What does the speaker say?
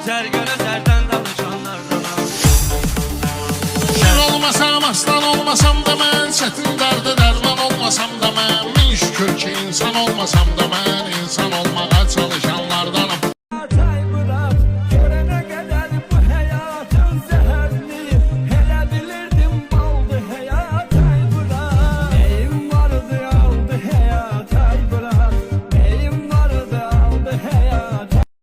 Ser gözlerden danışanlardan. Şer olmasam, aslan olmasam da mən, çətin dərdə dərman olmasam da mən, min şükür ki insan olmasam da mən.